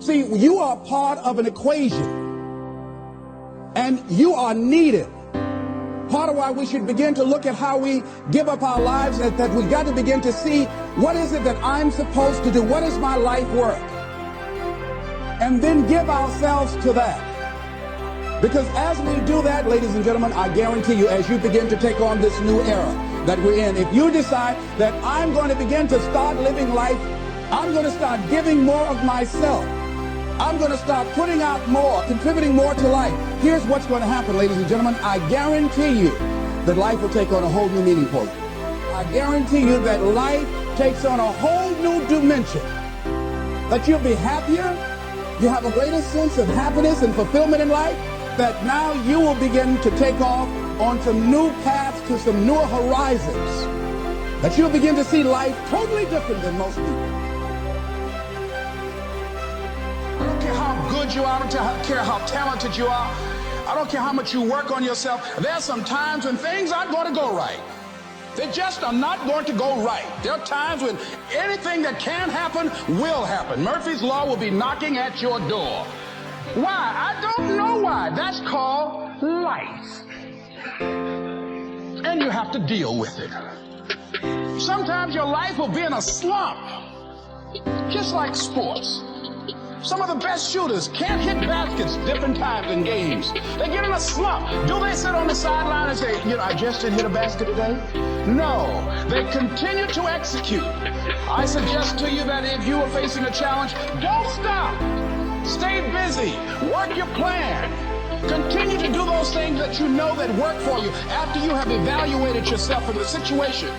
See, you are part of an equation, and you are needed. Part of why we should begin to look at how we give up our lives is that we've got to begin to see, what is it that I'm supposed to do? What is my life worth? And then give ourselves to that. Because as we do that, ladies and gentlemen, I guarantee you, as you begin to take on this new era that we're in, if you decide that I'm going to begin to start living life, I'm going to start giving more of myself, I'm going to start putting out more, contributing more to life, here's what's going to happen, ladies and gentlemen. I guarantee you that life will take on a whole new meaning for you. I guarantee you that life takes on a whole new dimension, that you'll be happier, you have a greater sense of happiness and fulfillment in life, that now you will begin to take off on some new paths to some newer horizons, that you'll begin to see life totally different than most people. I don't care how good you are, I don't care how talented you are, I don't care how much you work on yourself. There's some times when things aren't going to go right. They just are not going to go right. There are times when anything that can happen will happen. Murphy's Law will be knocking at your door. Why? I don't know why. That's called life. And you have to deal with it. Sometimes your life will be in a slump, just like sports. Some of the best shooters can't hit baskets different times in games. They get in a slump. Do they sit on the sideline and say, I just didn't hit a basket today? No, they continue to execute. I suggest to you that if you are facing a challenge, don't stop. Stay busy. Work your plan. Continue to do those things that you know that work for you after you have evaluated yourself in the situation.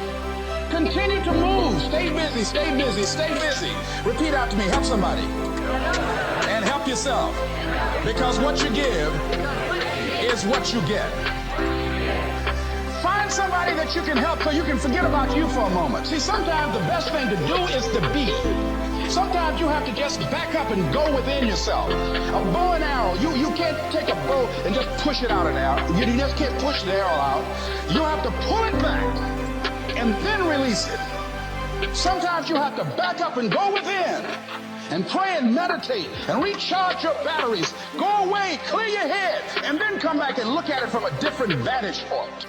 Continue to move. Stay busy, stay busy, stay busy. Repeat after me. Help somebody. And help yourself. Because what you give is what you get. Find somebody that you can help so you can forget about you for a moment. See, sometimes the best thing to do is to be. Sometimes you have to just back up and go within yourself. A bow and arrow, you can't take a bow and just push it out of there. You just can't push the arrow out. You have to pull it back and then release it. Sometimes you have to back up and go within and pray and meditate and recharge your batteries. Go away, clear your head, and then come back and look at it from a different vantage point.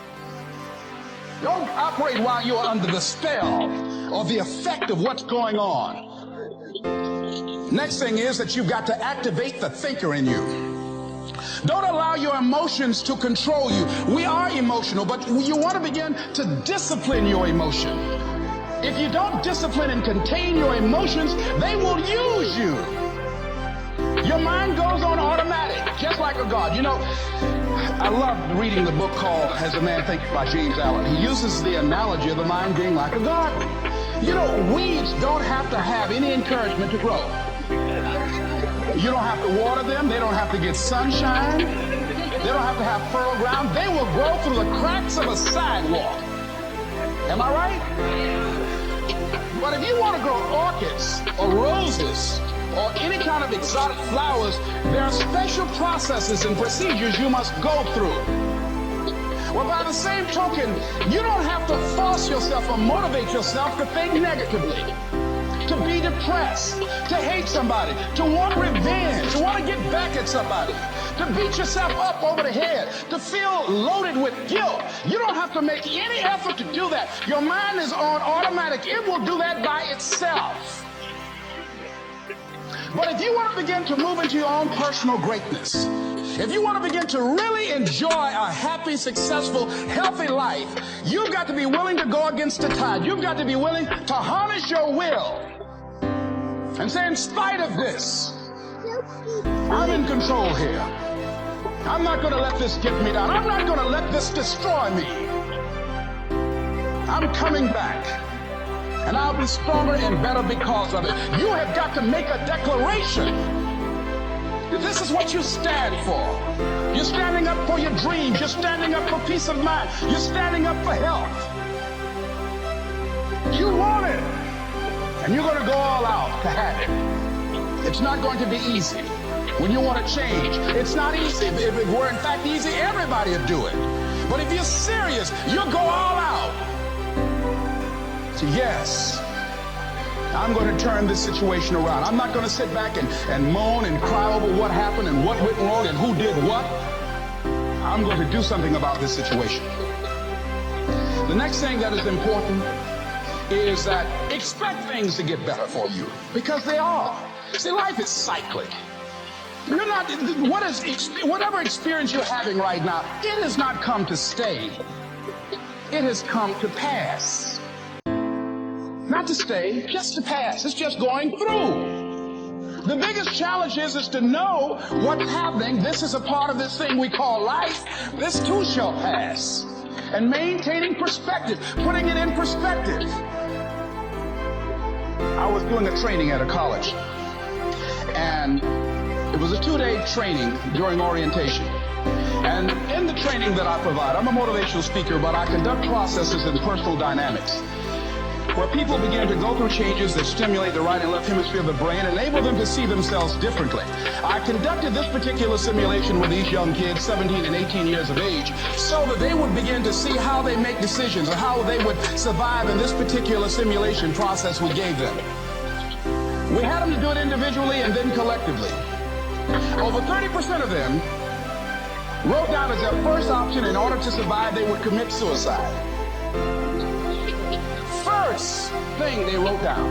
Don't operate while you're under the spell or the effect of what's going on. Next thing is that you've got to activate the thinker in you. Don't allow your emotions to control you. We are emotional, but you want to begin to discipline your emotion. If you don't discipline and contain your emotions, they will use you. Your mind goes on automatic, just like a God. I love reading the book called As a Man Thinketh by James Allen. He uses the analogy of the mind being like a garden. Weeds don't have to have any encouragement to grow. You don't have to water them. They don't have to get sunshine. They don't have to have fertile ground. They will grow through the cracks of a sidewalk. Am I right? But if you want to grow orchids or roses or any kind of exotic flowers, there are special processes and procedures you must go through. Well, by the same token, you don't have to force yourself or motivate yourself to think negatively, to be depressed, to hate somebody, to want revenge, to want to get back at somebody, to beat yourself up over the head, to feel loaded with guilt. You don't have to make any effort to do that. Your mind is on automatic. It will do that by itself. But if you want to begin to move into your own personal greatness, if you want to begin to really enjoy a happy, successful, healthy life, you've got to be willing to go against the tide. You've got to be willing to harness your will and say, in spite of this, I'm in control here. I'm not going to let this get me down. I'm not going to let this destroy me. I'm coming back. And I'll be stronger and better because of it. You have got to make a declaration. This is what you stand for. You're standing up for your dreams. You're standing up for peace of mind. You're standing up for health. You want it. And you're going to go all out to have it. It's not going to be easy. When you want to change, it's not easy. If it were in fact easy, everybody would do it. But if you're serious, you'll go all out. So yes, I'm going to turn this situation around. I'm not going to sit back and moan and cry over what happened and what went wrong and who did what. I'm going to do something about this situation. The next thing that is important is that expect things to get better for you, because they are. See, life is cyclic. You're not, whatever experience you're having right now, it has not come to stay. It has come to pass. Not to stay, just to pass. It's just going through. The biggest challenge is to know what's happening. This is a part of this thing we call life. This too shall pass. And maintaining perspective, putting it in perspective. I was doing a training at a college, and it was a 2-day training during orientation. And in the training that I provide, I'm a motivational speaker, but I conduct processes in personal dynamics, where people begin to go through changes that stimulate the right and left hemisphere of the brain, enable them to see themselves differently. I conducted this particular simulation with these young kids, 17 and 18 years of age, so that they would begin to see how they make decisions or how they would survive in this particular simulation process we gave them. We had them to do it individually and then collectively. Over 30% of them wrote down as their first option, in order to survive, they would commit suicide. First thing they wrote down.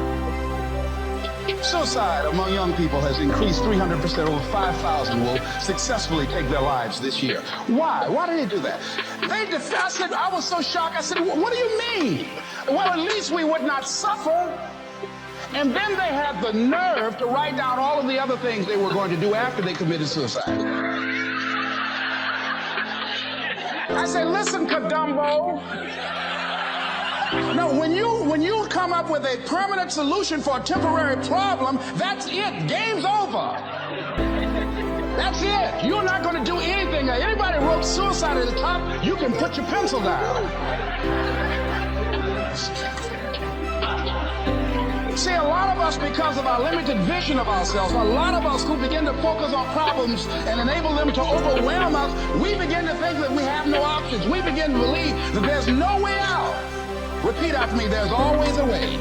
Suicide among young people has increased 300%. Over 5,000 will successfully take their lives this year. Why? Why did they do that? I said, I was so shocked. I said, what do you mean? Well, at least we would not suffer. And then they had the nerve to write down all of the other things they were going to do after they committed suicide. I said, listen, Kadumbo. No, when you come up with a permanent solution for a temporary problem, that's it. Game's over. That's it. You're not going to do anything. Anybody wrote suicide at the top, you can put your pencil down. See, a lot of us, because of our limited vision of ourselves, a lot of us who begin to focus on problems and enable them to overwhelm us, we begin to think that we have no options. We begin to believe that there's no way out. Repeat after me, there's always a way.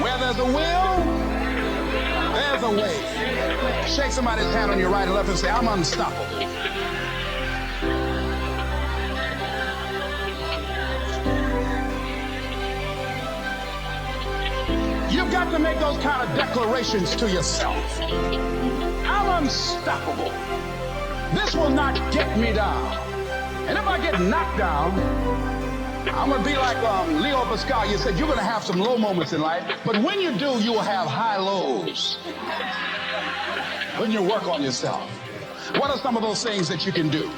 Where there's a will, there's a way. Shake somebody's hand on your right and left and say, I'm unstoppable. You've got to make those kind of declarations to yourself. I'm unstoppable. This will not get me down. And if I get knocked down, I'm going to be like Leo Pascal. You said you're going to have some low moments in life, but when you do, you will have high lows. When you work on yourself. What are some of those things that you can do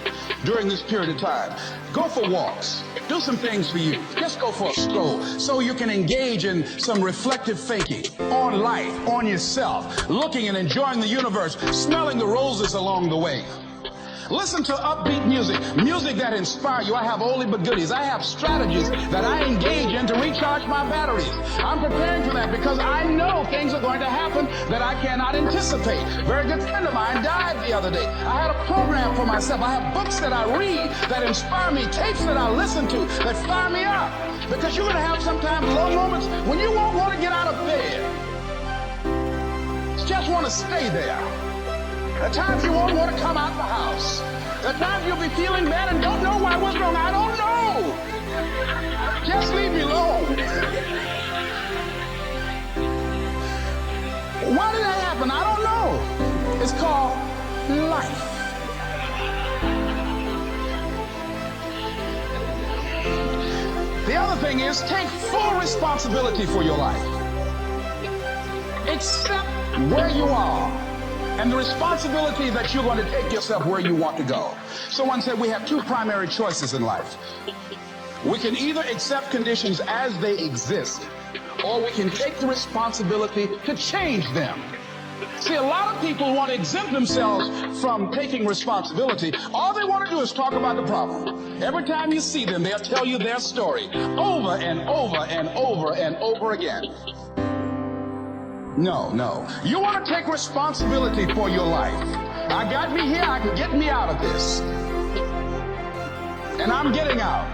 during this period of time? Go for walks. Do some things for you. Just go for a stroll so you can engage in some reflective thinking on life, on yourself, looking and enjoying the universe, smelling the roses along the way. Listen to upbeat music, music that inspires you. I have oldie but goodies. I have strategies that I engage in to recharge my batteries. I'm preparing for that because I know things are going to happen that I cannot anticipate. A very good friend of mine died the other day. I had a program for myself. I have books that I read that inspire me, tapes that I listen to that fire me up. Because you're going to have sometimes low moments when you won't want to get out of bed. You just want to stay there. At times you won't want to come out the house. At times you'll be feeling bad and don't know why. What's wrong? I don't know. Just leave me alone. Why did that happen? I don't know. It's called life. The other thing is, take full responsibility for your life. Accept where you are and the responsibility that you're going to take yourself where you want to go. Someone said we have two primary choices in life. We can either accept conditions as they exist, or we can take the responsibility to change them. See, a lot of people want to exempt themselves from taking responsibility. All they want to do is talk about the problem. Every time you see them, they'll tell you their story over and over and over and over again. No. You want to take responsibility for your life. I got me here, I can get me out of this. And I'm getting out.